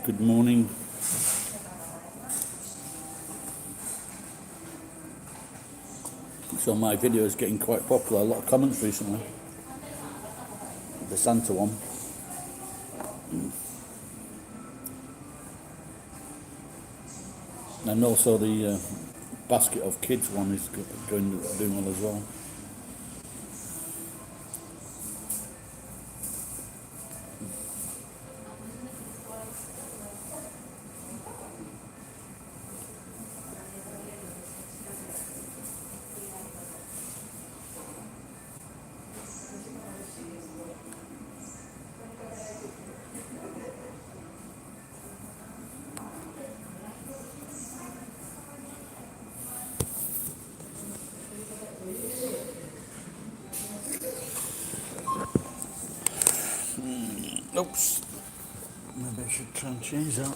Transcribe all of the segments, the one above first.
Good morning. So my video is getting quite popular. A lot of comments recently. The Santa one. And also the basket of kids one is doing well as well. Oops. Maybe I should try and change that.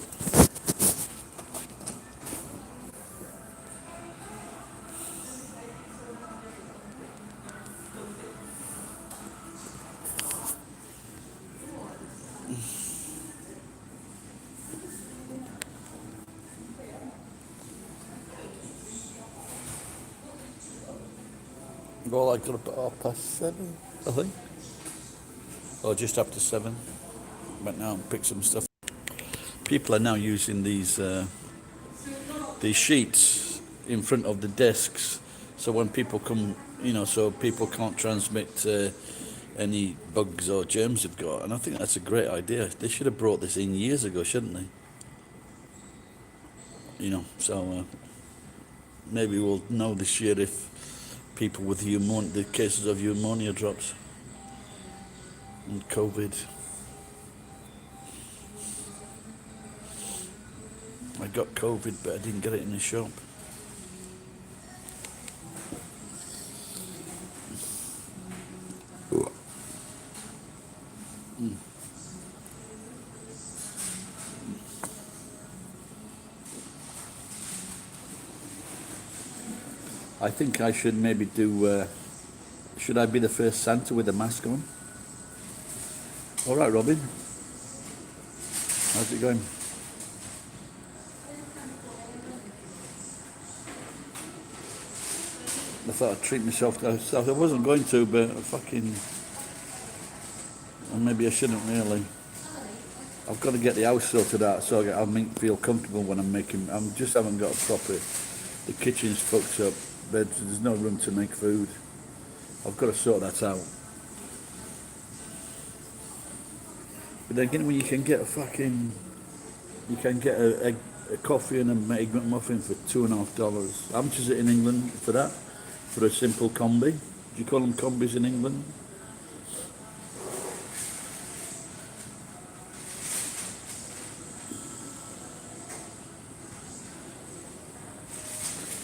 Well, I got up at 7:30, I think. Or just after 7. Went now and picked some stuff. People are now using these sheets in front of the desks, so when people come, so people can't transmit any bugs or germs they've got. And I think that's a great idea. They should have brought this in years ago, shouldn't they? So maybe we'll know this year if people with the cases of pneumonia drops and COVID. I got COVID, but I didn't get it in the shop. I think I should maybe do, should I be the first Santa with a mask on? All right, Robin. How's it going? I thought I'd treat myself. I wasn't going to, but maybe I shouldn't really. I've got to get the house sorted out so I'll feel comfortable when I'm making. I just haven't got a proper. The kitchen's fucked up. There's no room to make food. I've got to sort that out. But then again, when you can get a coffee and an egg McMuffin for $2.50. How much is it in England for that? For a simple combi? Do you call them combis in England?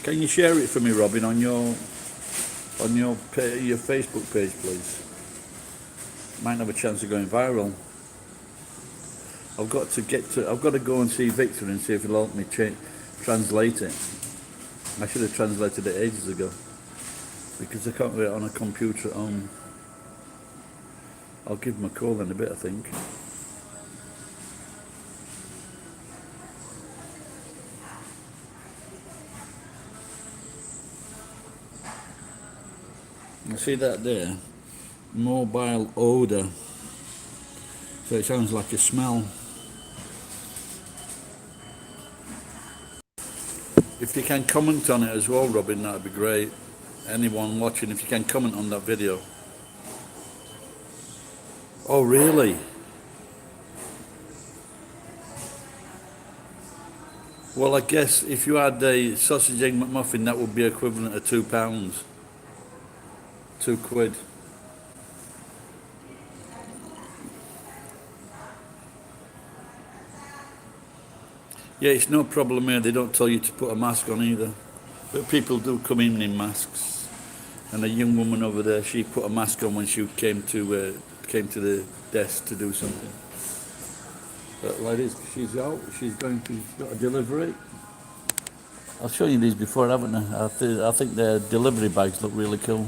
Can you share it for me, Robin, on your Facebook page, please? Might have a chance of going viral. I've got to go and see Victor and see if he'll help me translate it. I should have translated it ages ago because I can't do it on a computer at home. I'll give him a call in a bit, I think. You see that there? Mobile odor. So it sounds like a smell. If you can comment on it as well, Robin, that'd be great. Anyone watching, if you can comment on that video. Oh, really? Well, I guess if you had a sausage egg McMuffin, that would be equivalent to £2. £2. Yeah, it's no problem here. They don't tell you to put a mask on either. But people do come in masks. And a young woman over there, she put a mask on when she came to the desk to do something. But ladies, she's out. She's got a delivery. I'll show you these before, haven't I? I think their delivery bags look really cool.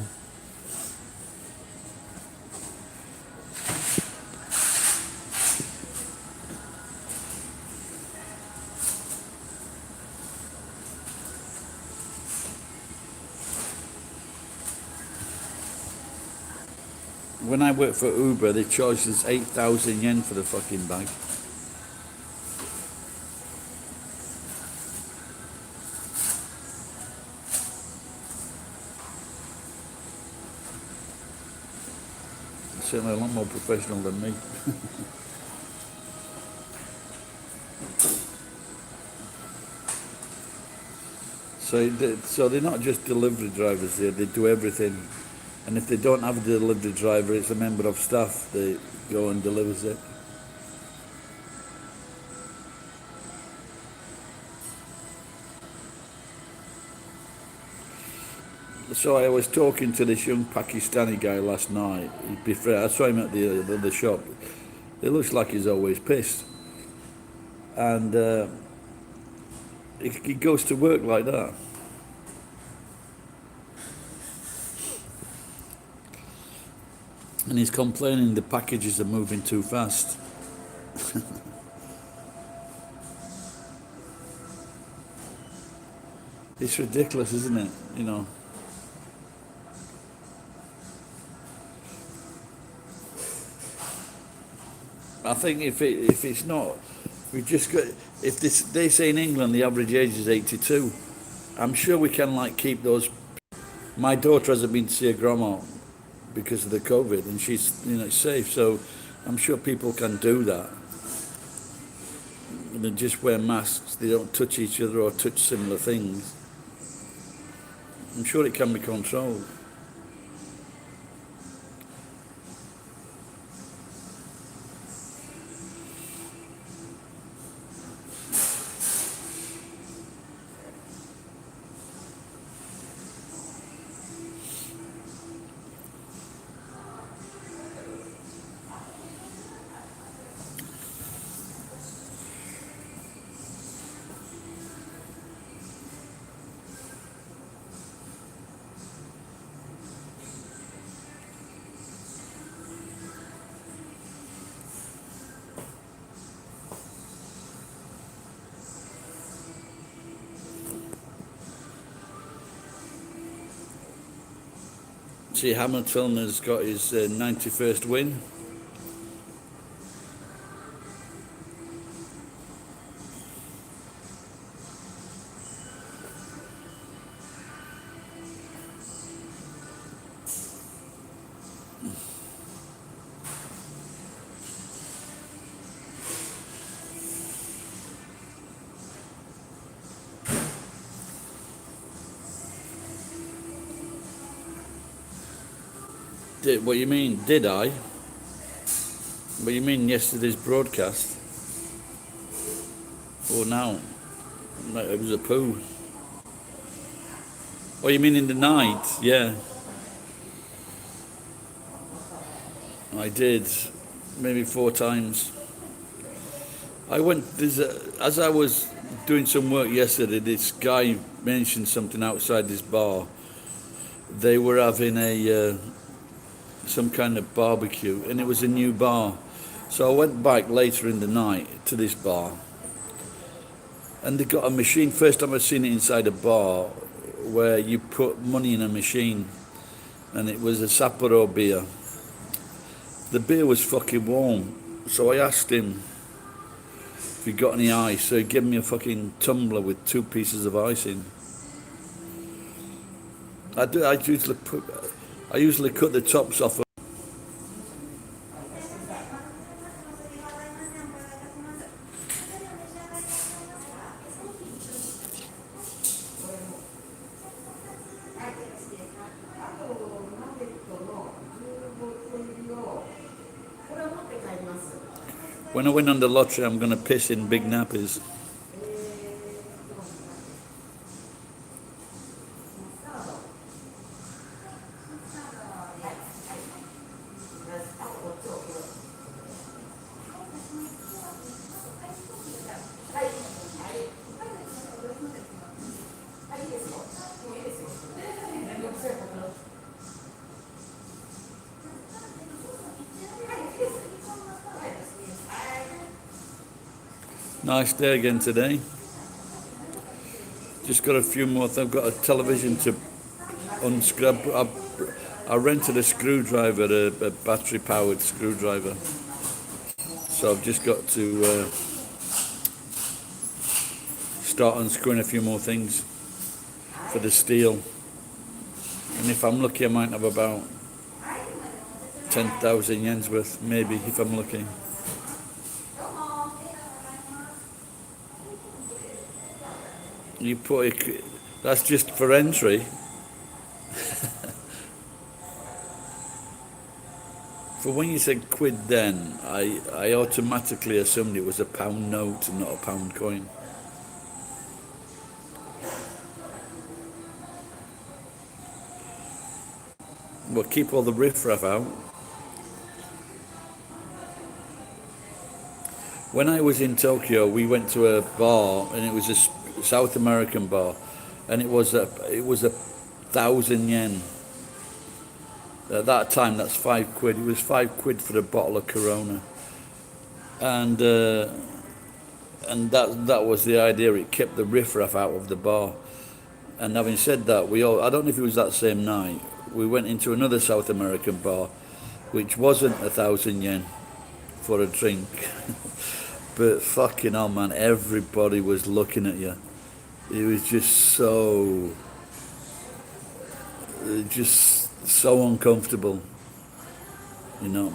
When I worked for Uber, they charged us 8,000 yen for the fucking bag. Certainly a lot more professional than me. So they're not just delivery drivers there, they do everything. And if they don't have a delivery driver, it's a member of staff that go and delivers it. So I was talking to this young Pakistani guy last night. I saw him at the shop. It looks like he's always pissed. And he goes to work like that. And he's complaining the packages are moving too fast. It's ridiculous, isn't it? You know. I think if it's not, we just got. If they say in England the average age is 82, I'm sure we can like keep those. My daughter hasn't been to see her grandma because of the COVID, and she's safe. So I'm sure people can do that. And they just wear masks. They don't touch each other or touch similar things. I'm sure it can be controlled. See, Hamilton has got his 91st win. What you mean, did I? What you mean yesterday's broadcast? Or now? Like it was a poo. What you mean in the night? Yeah. I did. Maybe 4 times. I went, as I was doing some work yesterday, this guy mentioned something outside this bar. They were having some kind of barbecue, and it was a new bar. So I went back later in the night to this bar, and they got a machine. First time I've seen it inside a bar, where you put money in a machine, and it was a Sapporo beer. The beer was fucking warm, so I asked him if he got any ice, so he gave me a fucking tumbler with 2 pieces of ice in. I usually cut the tops off. When I win on the lottery, I'm going to piss in big nappies. Nice day again today. Just got a few more. I've got a television to unscrub. I rented a screwdriver, a battery-powered screwdriver. So I've just got to start unscrewing a few more things for the steel. And if I'm lucky, I might have about 10,000 yen's worth, maybe, if I'm lucky. You put it, that's just for entry. For when you said quid then, I automatically assumed it was a pound note and not a pound coin. Well, keep all the riffraff out. When I was in Tokyo, we went to a bar, and it was a South American bar, and it was a 1,000 yen. At that time, that's 5 quid. It was 5 quid for a bottle of Corona, and that was the idea. It kept the riffraff out of the bar. And having said that, I don't know if it was that same night, we went into another South American bar, which wasn't 1,000 yen for a drink. But fucking hell, man, everybody was looking at you. It was just so uncomfortable, you know.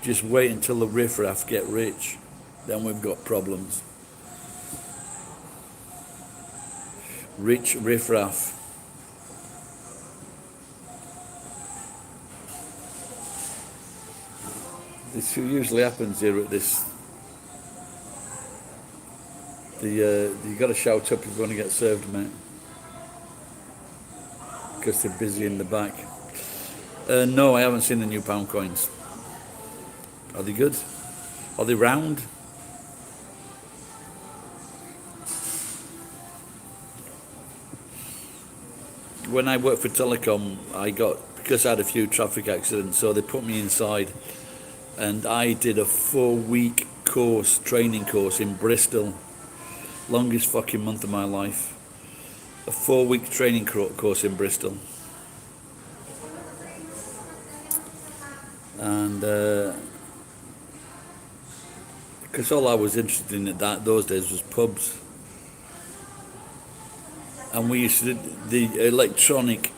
Just wait until the riffraff get rich, then we've got problems. Rich riffraff. This usually happens here at this. You got to shout up if you want to get served, mate, because they're busy in the back. No, I haven't seen the new pound coins. Are they good? Are they round? When I worked for telecom, because I had a few traffic accidents, so they put me inside, and I did a 4-week training course in Bristol. Longest fucking month of my life. A 4-week training course in Bristol. And because all I was interested in at those days was pubs. And we used to, the electronic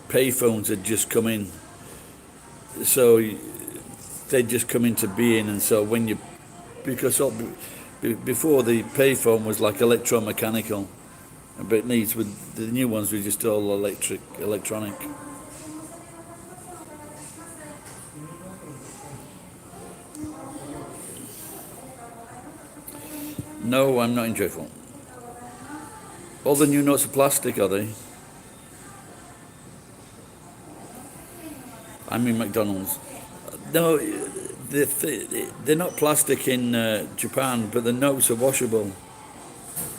payphones had just come in. So they'd just come into being, and so before the payphone was like electromechanical, but with the new ones were just all electronic. No, I'm not enjoyable. All the new notes are plastic, are they? I mean McDonald's. No, they're not plastic in Japan, but the notes are washable.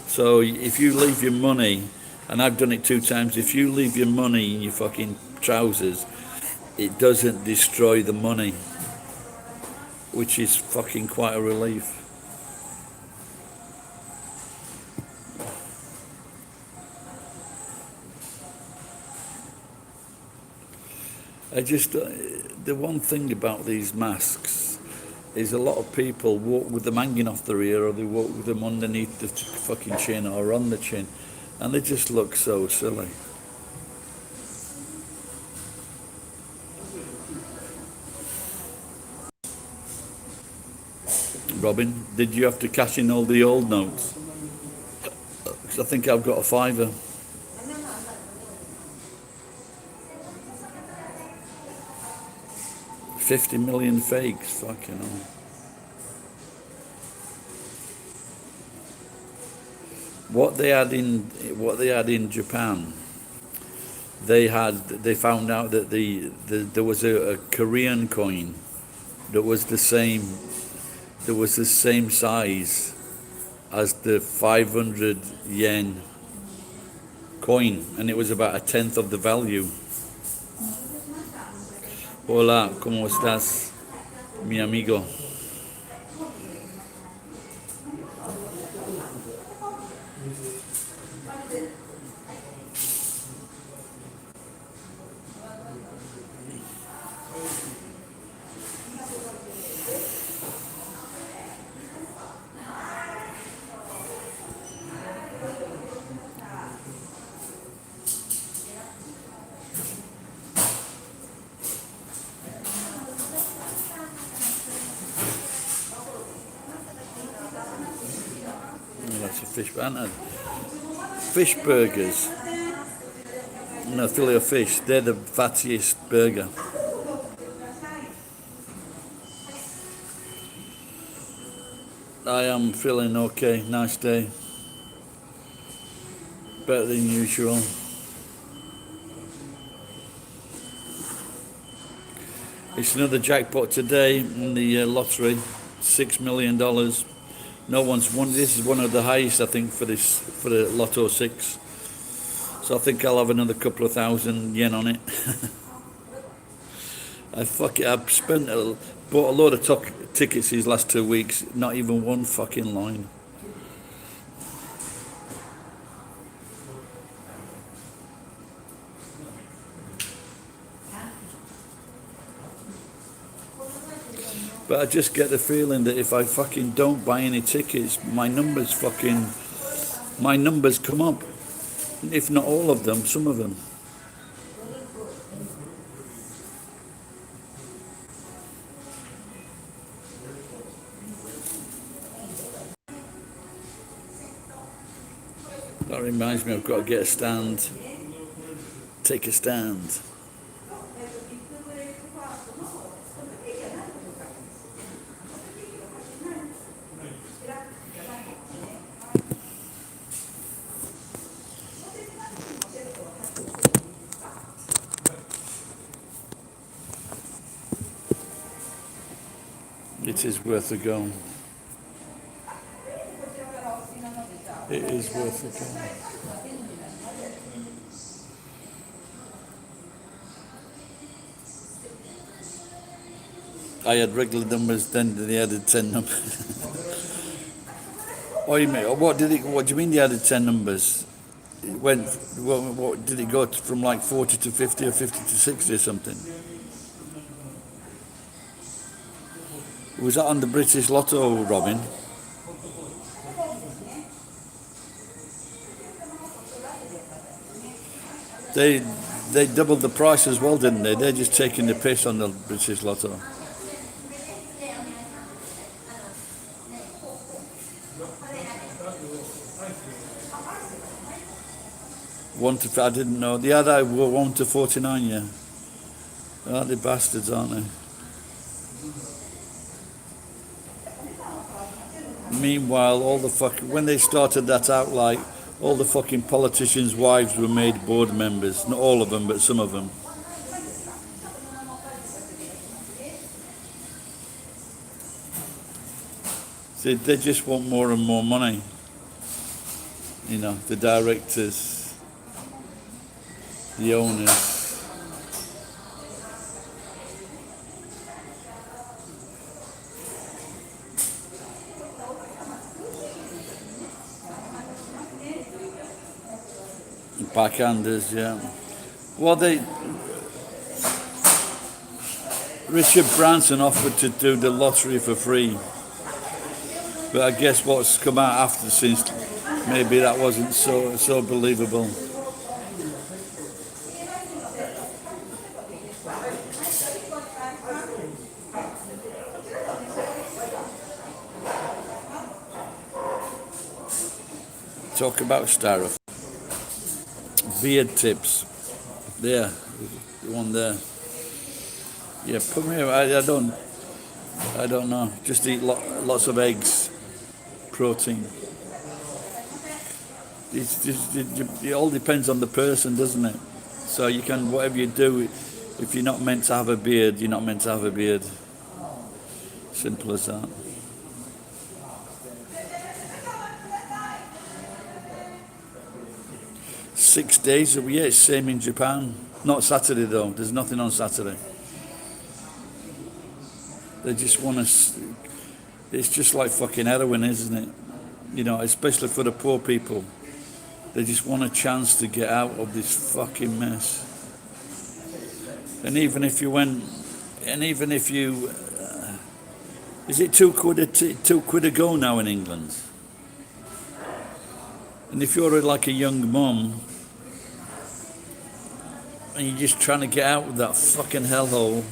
So if you leave your money, and I've done it 2 times, if you leave your money in your fucking trousers, it doesn't destroy the money, which is fucking quite a relief. The one thing about these masks is a lot of people walk with them hanging off their ear, or they walk with them underneath the fucking chin or on the chin, and they just look so silly. Robin, did you have to cash in all the old notes? Because I think I've got a £5. 50 million fakes, fucking hell. What they had in Japan, they found out that there was a Korean coin that was the same size as the 500 yen coin, and it was about 1/10 of the value. Hola, ¿cómo estás, mi amigo? fish, aren't they? Fish burgers. No, fillet of fish. They're the fattiest burger. I am feeling okay. Nice day. Better than usual. It's another jackpot today in the lottery. $6 million. No one's won. This is one of the highest, I think, for the Lotto 6. So I think I'll have another couple of thousand yen on it. I've bought a load of tickets these last 2 weeks. Not even one fucking line. But I just get the feeling that if I fucking don't buy any tickets, my numbers come up. If not all of them, some of them. That reminds me, I've got to get a stand. Take a stand. It is worth a go. It is worth a go. I had regular numbers, then they added 10 numbers. Oh, you mean, what do you mean they added 10 numbers? It went, what did it go from like 40 to 50 or 50 to 60 or something? Was that on the British Lotto, Robin? They doubled the price as well, didn't they? They're just taking the piss on the British Lotto. I didn't know. The other were 1 to 49, yeah. Aren't they bastards, aren't they? Meanwhile, when they started that out, like, all the fucking politicians' wives were made board members. Not all of them, but some of them. See, they just want more and more money. You know, the directors, the owners. Backhanders, yeah. Well, Richard Branson offered to do the lottery for free. But I guess what's come out after, since maybe that wasn't so believable. Talk about Starrup. Beard tips. There, the one there. Yeah, put me. I don't know. Just eat lots of eggs, protein. It all depends on the person, doesn't it? So you can, whatever you do, if you're not meant to have a beard, you're not meant to have a beard. Simple as that. Six days, yeah, it's same in Japan. Not Saturday though, there's nothing on Saturday. They just want us, it's just like fucking heroin, isn't it? You know, especially for the poor people. They just want a chance to get out of this fucking mess. And even if you is it £2 a go now in England? And if you're like a young mum, and you're just trying to get out of that fucking hellhole,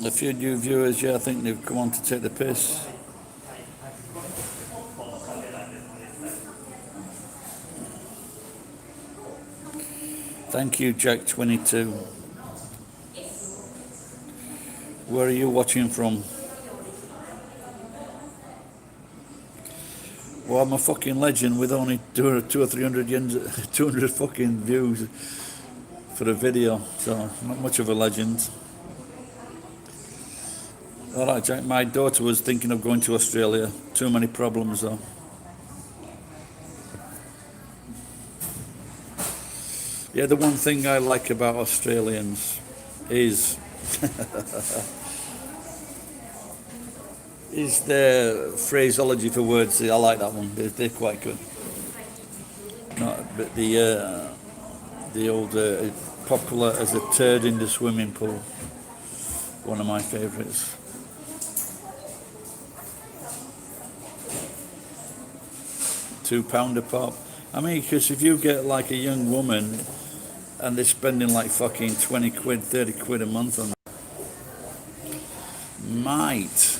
A few new viewers, yeah, I think they've come on to take the piss. Thank you, Jack22. Where are you watching from? Well, I'm a fucking legend with only 200 or 300 200 fucking views for a video, so not much of a legend. Alright, Jack, my daughter was thinking of going to Australia. Too many problems, though. Yeah, the one thing I like about Australians is is their phraseology for words. I like that one. They're quite good. But the old popular as a turd in the swimming pool. One of my favourites. £2 a pop. I mean, because if you get like a young woman and they're spending like fucking 20 quid, 30 quid a month on mate.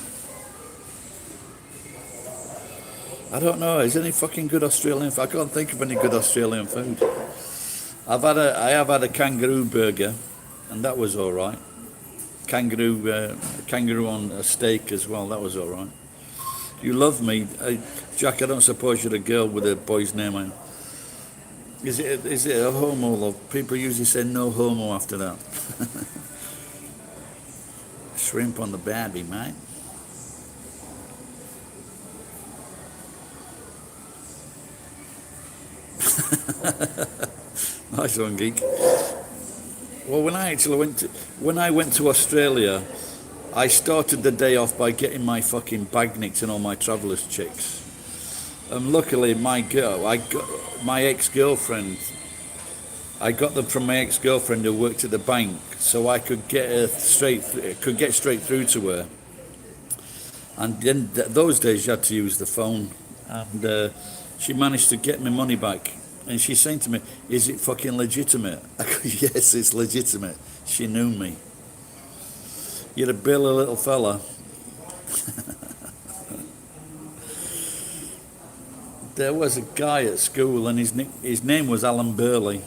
I don't know, is there any fucking good Australian food? I can't think of any good Australian food. I have had a kangaroo burger, and that was alright. Kangaroo on a steak as well, that was alright. You love me. Jack, I don't suppose you're a girl with a boy's name on. Is it a homo, love? People usually say no homo after that. Shrimp on the barbie, mate. Nice one, geek. Well, when I went to Australia, I started the day off by getting my fucking bag nicked and all my travellers chicks. And luckily, my ex-girlfriend, I got them from my ex-girlfriend who worked at the bank, so I could get straight through to her. And then those days you had to use the phone, and she managed to get my money back. And she's saying to me, "Is it fucking legitimate?" I go, "Yes, it's legitimate." She knew me. You're a billy little fella. There was a guy at school, and his name was Alan Burley,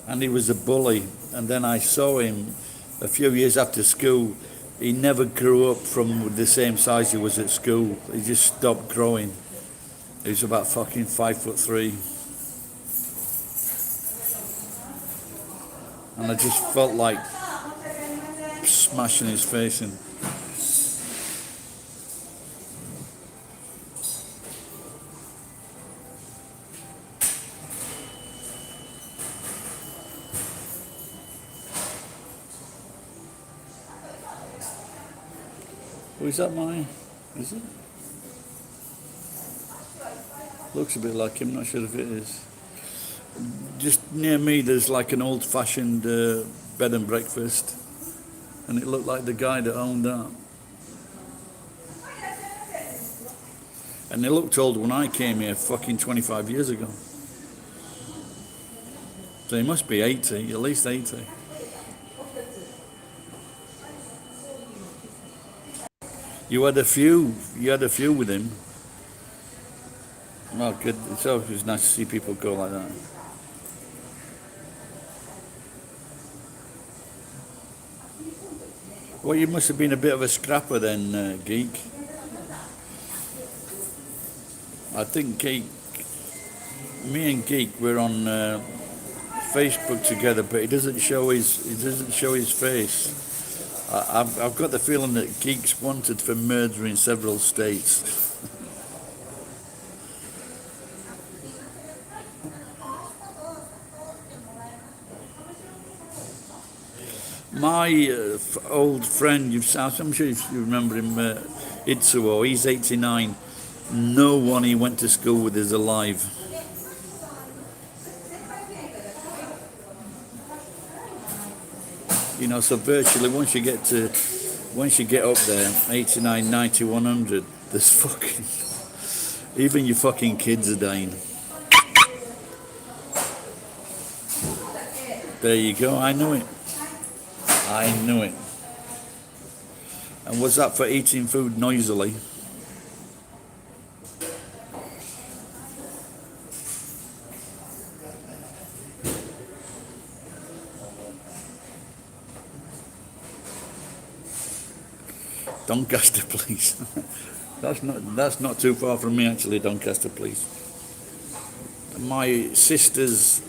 and he was a bully. And then I saw him a few years after school. He never grew up from the same size he was at school. He just stopped growing. He was about fucking 5'3". And I just felt like smashing his face in. Oh, is that mine? Is it? Looks a bit like him, not sure if it is. Just near me there's like an old-fashioned bed and breakfast, and it looked like the guy that owned that. And they looked old when I came here fucking 25 years ago. So he must be 80, at least 80. You had a few with him. Oh, good. It's always nice to see people go like that. Well, you must have been a bit of a scrapper then, Geek. I think me and Geek were on Facebook together, but he doesn't show his face. I've got the feeling that Geek's wanted for murder in several states. My old friend, I'm sure you remember him, Itsuo, he's 89. No one he went to school with is alive. You know, so virtually once you get up there, 89, 90, 100, there's fucking, even your fucking kids are dying. There you go, I knew it. And was that for eating food noisily? Doncaster, please. That's not too far from me actually, Doncaster, please. My sister's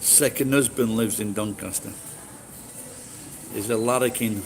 second husband lives in Doncaster. He's a larrikin.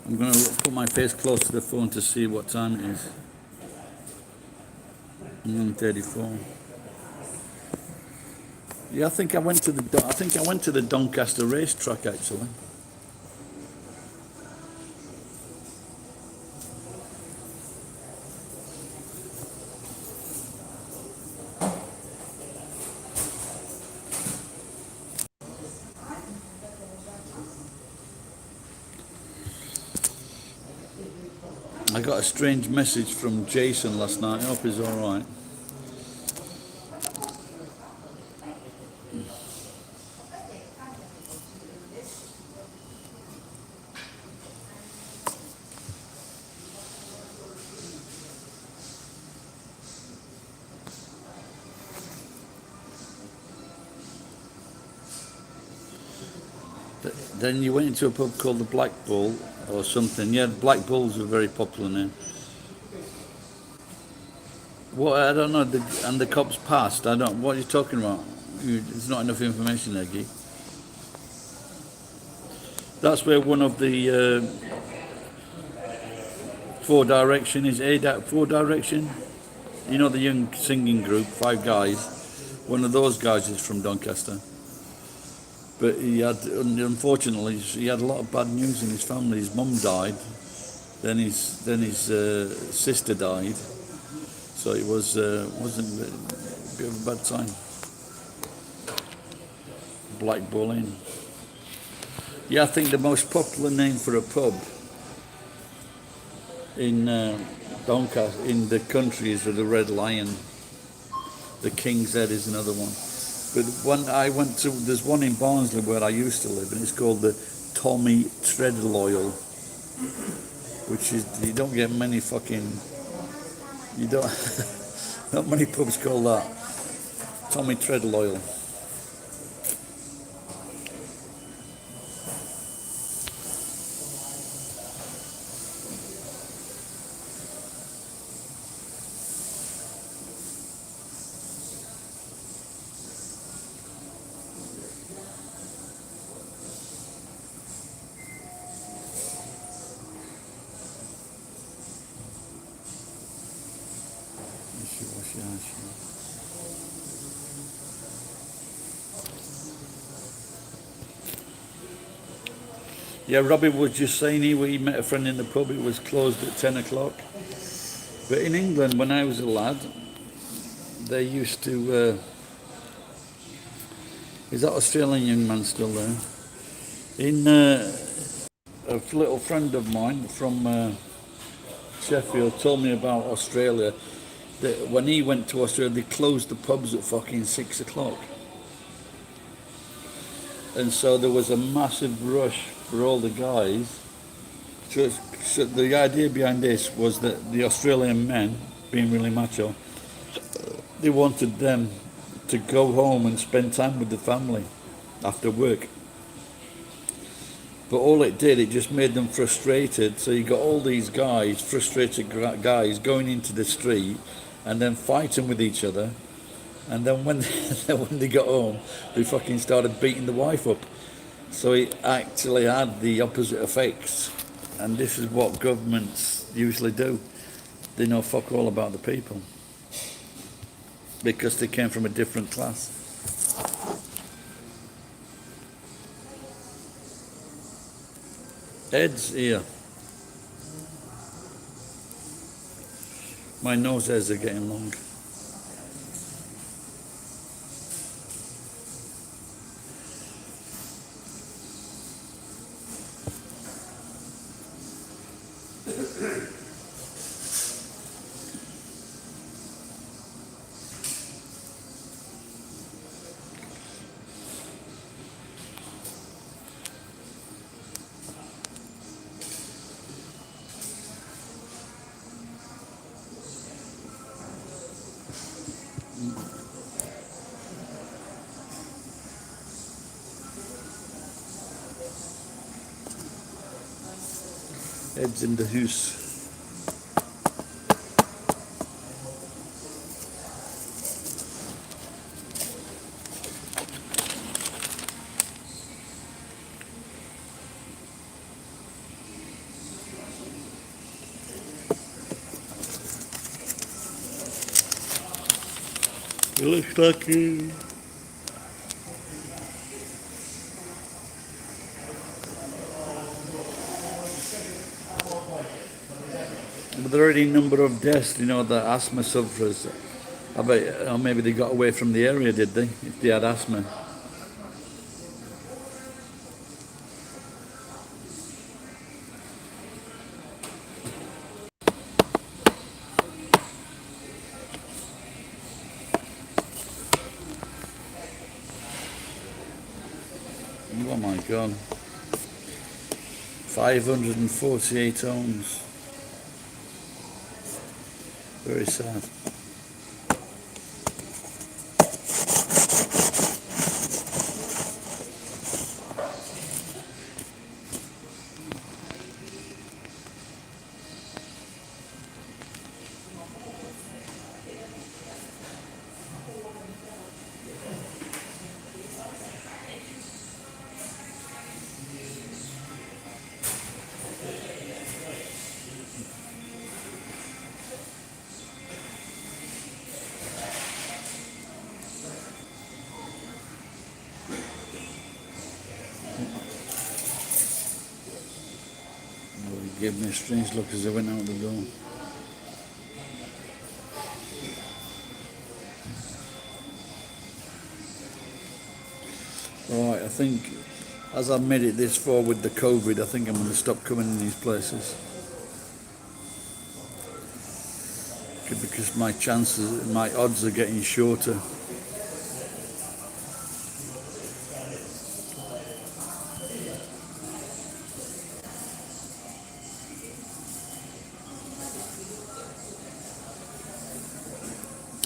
I'm going to put my face close to the phone to see what time it is. 1:34. Yeah, I think I went to the Doncaster racetrack actually. I got a strange message from Jason last night. I hope he's all right. Then you went into a pub called the Black Bull or something. Yeah, the Black Bulls are very popular now. What, I don't know, and the cops passed. What are you talking about? There's not enough information there, Guy. That's where one of the Four Direction is. Four Direction? You know the young singing group, 5 guys. One of those guys is from Doncaster. But unfortunately, he had a lot of bad news in his family. His mum died, then his sister died. So it wasn't a bit of a bad time. Black Bull Inn. Yeah, I think the most popular name for a pub in Doncaster, in the country, is the Red Lion. The King's Head is another one. But there's one in Barnsley where I used to live, and it's called the Tommy Treadloyal, which is, you don't get many not many pubs call that. Tommy Treadloyal. Yeah, Robbie was just saying he met a friend in the pub. It was closed at 10 o'clock. But in England, when I was a lad, they used to... is that Australian young man still there? A little friend of mine from Sheffield told me about Australia. That when he went to Australia, they closed the pubs at fucking 6 o'clock. And so there was a massive rush for all the guys. So the idea behind this was that the Australian men, being really macho, they wanted them to go home and spend time with the family after work. But all it did, it just made them frustrated. So you got all these guys, frustrated guys, going into the street and then fighting with each other. And then when they got home, they fucking started beating the wife up. So it actually had the opposite effects. And this is what governments usually do. They know fuck all about the people. Because they came from a different class. Ed's here. My nose hairs are getting long. Heads in the house. It looks like but there are any number of deaths, you know, the asthma sufferers. I bet, or maybe they got away from the area, did they? If they had asthma. Oh my God. 548 homes. Very sad. He gave me a strange look as I went out the door. Alright, I think as I've made it this far with the COVID, I think I'm going to stop coming in these places. Because my chances, my odds are getting shorter.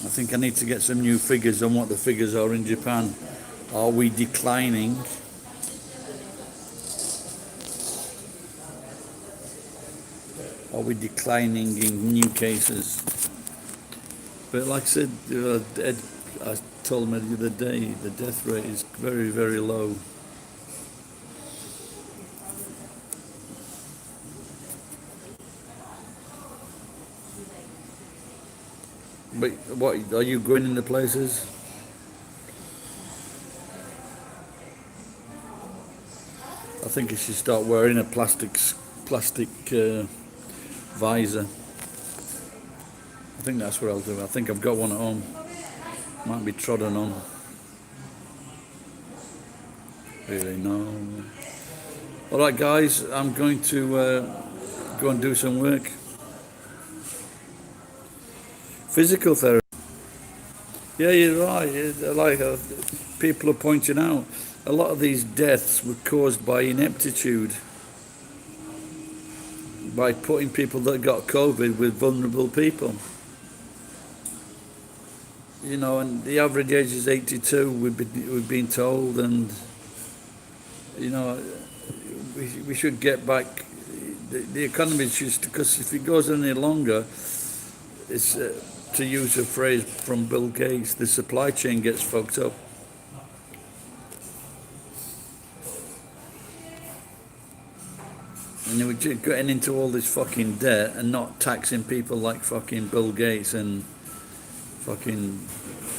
I think I need to get some new figures on what the figures are in Japan. Are we declining? Are we declining in new cases? But like I said, Ed, I told me the other day, the death rate is very, very low. But what, are you going in the places? I think you should start wearing a plastic visor. I think that's what I'll do. I think I've got one at home. Might be trodden on. Really, no. Alright guys, I'm going to go and do some work. Physical therapy. Yeah, you're right. Like people are pointing out, a lot of these deaths were caused by ineptitude. By putting people that got COVID with vulnerable people. You know, and the average age is 82, we've been told, and, you know, we should get back, the economy should, because if it goes any longer, it's, to use a phrase from Bill Gates, the supply chain gets fucked up. And we're just getting into all this fucking debt and not taxing people like fucking Bill Gates and fucking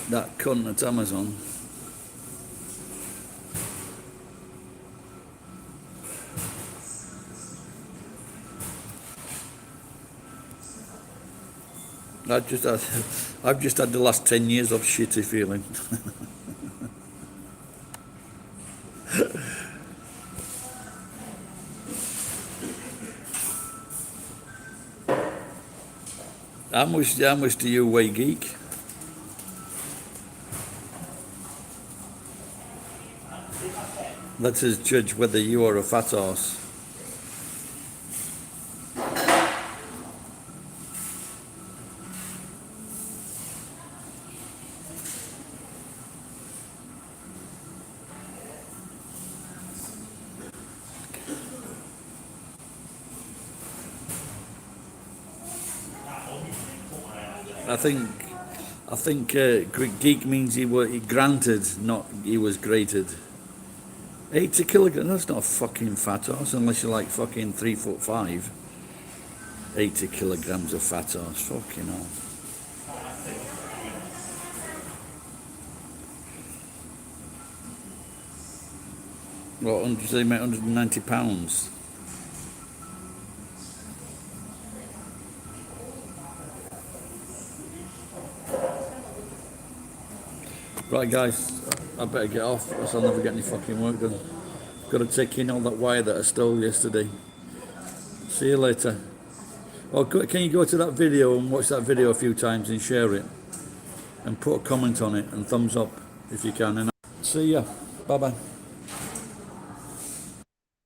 that cunt at Amazon. I've just had the last 10 years of shitty feeling. How much do you weigh, geek? Let us judge whether you are a fat arse. I think geek means he granted, not he was grated. 80 kilograms, that's not a fucking fat horse unless you're like fucking 3'5". 80 kilograms of fat horse, fucking hell. What, they make 190 pounds? Right guys, I better get off, else I'll never get any fucking work done. Got to take in all that wire that I stole yesterday. See you later. Oh, can you go to that video and watch that video a few times and share it? And put a comment on it and thumbs up if you can. And see ya. Bye bye.